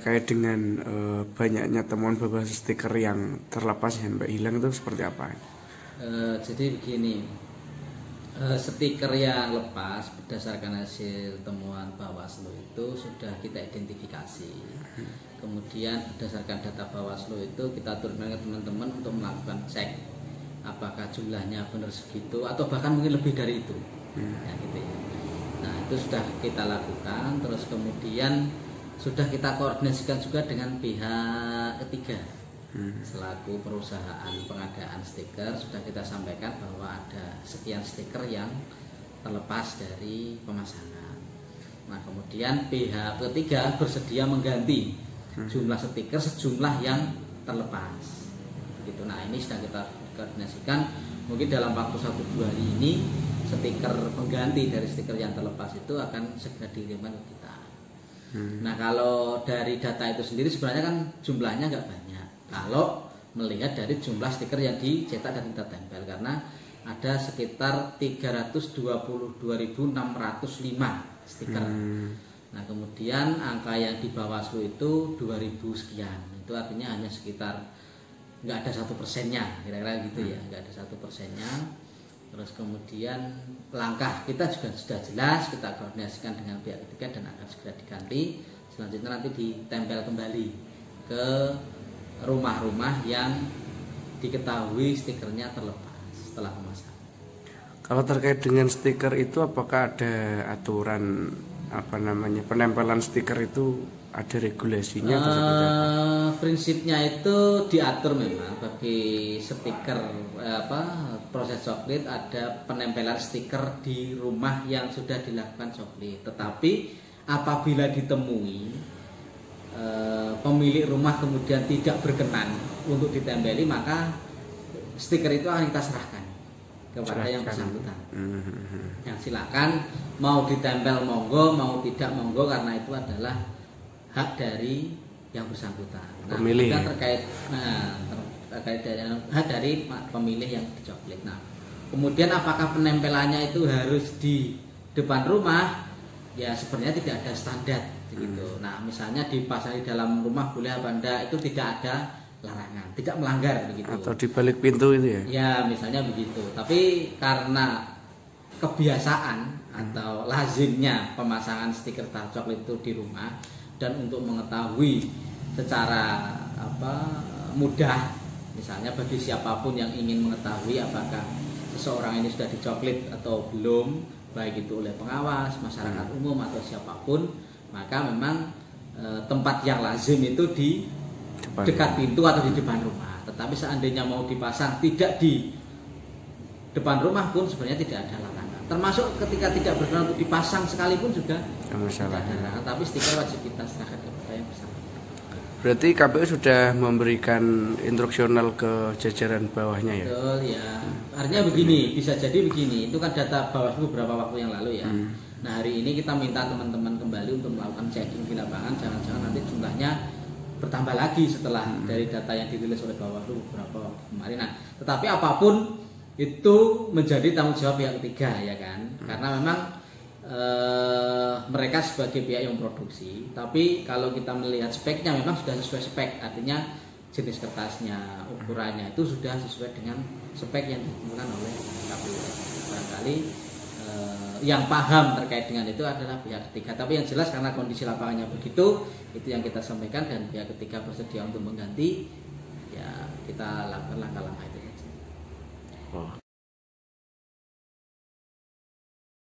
terkait dengan banyaknya temuan bahwa stiker yang terlepas sampai hilang itu seperti apa? Jadi begini, stiker yang lepas berdasarkan hasil temuan Bawaslu itu sudah kita identifikasi. Kemudian berdasarkan data Bawaslu itu kita turunkan ke teman-teman untuk melakukan cek apakah jumlahnya benar segitu atau bahkan mungkin lebih dari itu. Ya, gitu ya. Nah, itu sudah kita lakukan. Terus kemudian sudah kita koordinasikan juga dengan pihak ketiga selaku perusahaan pengadaan stiker. Sudah kita sampaikan bahwa ada sekian stiker yang terlepas dari pemasangan. Nah, kemudian pihak ketiga bersedia mengganti jumlah stiker sejumlah yang terlepas gitu. Nah, ini sudah kita koordinasikan. Mungkin dalam waktu 1-2 hari ini stiker pengganti dari stiker yang terlepas itu akan segera dikirimkan ke kita. Nah, kalau dari data itu sendiri sebenarnya kan jumlahnya nggak banyak kalau melihat dari jumlah stiker yang dicetak dan kita tempel, karena ada sekitar 322.605 stiker. Nah, kemudian angka yang di Bawaslu itu 2000 sekian, itu artinya hanya sekitar nggak ada 1%-nya, kira-kira gitu ya, nggak ada 1%-nya. Terus kemudian langkah kita juga sudah jelas, kita koordinasikan dengan pihak ketiga dan akan segera diganti. Selanjutnya nanti ditempel kembali ke rumah-rumah yang diketahui stikernya terlepas setelah pemasangan. Kalau terkait dengan stiker itu, apakah ada aturan penempelan stiker itu ada regulasinya? Prinsipnya itu diatur memang bagi stiker proses coklit, ada penempelan stiker di rumah yang sudah dilakukan coklit. Tetapi apabila ditemui pemilik rumah kemudian tidak berkenan untuk ditempeli, maka stiker itu akan kita serahkan kepada yang bersangkutan. Yang silakan mau ditempel monggo, mau tidak monggo, karena itu adalah hak dari yang bersangkutan. Nah, pemilih. Terkait dari hak dari pemilih yang dicoklit. Nah, kemudian apakah penempelannya itu harus di depan rumah? Ya, sebenarnya tidak ada standar gitu. Nah, misalnya dipasang di dalam rumah boleh apa enggak, itu tidak ada larangan, tidak melanggar begitu. Atau di balik pintu itu ya? Ya, misalnya begitu. Tapi karena kebiasaan atau lazimnya pemasangan stiker tahap coklit itu di rumah, dan untuk mengetahui secara mudah, misalnya bagi siapapun yang ingin mengetahui apakah seseorang ini sudah dicoklit atau belum, baik itu oleh pengawas, masyarakat umum atau siapapun, maka memang tempat yang lazim itu di dekat pintu atau di depan rumah. Tetapi seandainya mau dipasang tidak di depan rumah pun sebenarnya tidak ada larangan. Termasuk ketika tidak berkenan untuk dipasang sekalipun juga tidak ada larangan. Tapi stiker wajib kita serahkan kepada yang bersangkutan. Berarti KPU sudah memberikan instruksional ke jajaran bawahnya ya? Betul ya. Artinya begini, bisa jadi begini. Itu kan data Bawaslu beberapa waktu yang lalu ya. Nah, hari ini kita minta teman-teman kembali untuk melakukan checking di lapangan. Jangan-jangan nanti jumlahnya bertambah lagi setelah dari data yang dirilis oleh Bawaslu beberapa waktu kemarin. Nah, tetapi apapun itu menjadi tanggung jawab pihak ketiga ya kan. Karena memang mereka sebagai pihak yang produksi, tapi kalau kita melihat speknya memang sudah sesuai spek, artinya jenis kertasnya, ukurannya itu sudah sesuai dengan spek yang ditentukan oleh KPU. Barangkali yang paham terkait dengan itu adalah pihak ketiga, tapi yang jelas karena kondisi lapangannya begitu, itu yang kita sampaikan, dan pihak ketiga bersedia untuk mengganti, ya kita lakukan langkah-langkah itu.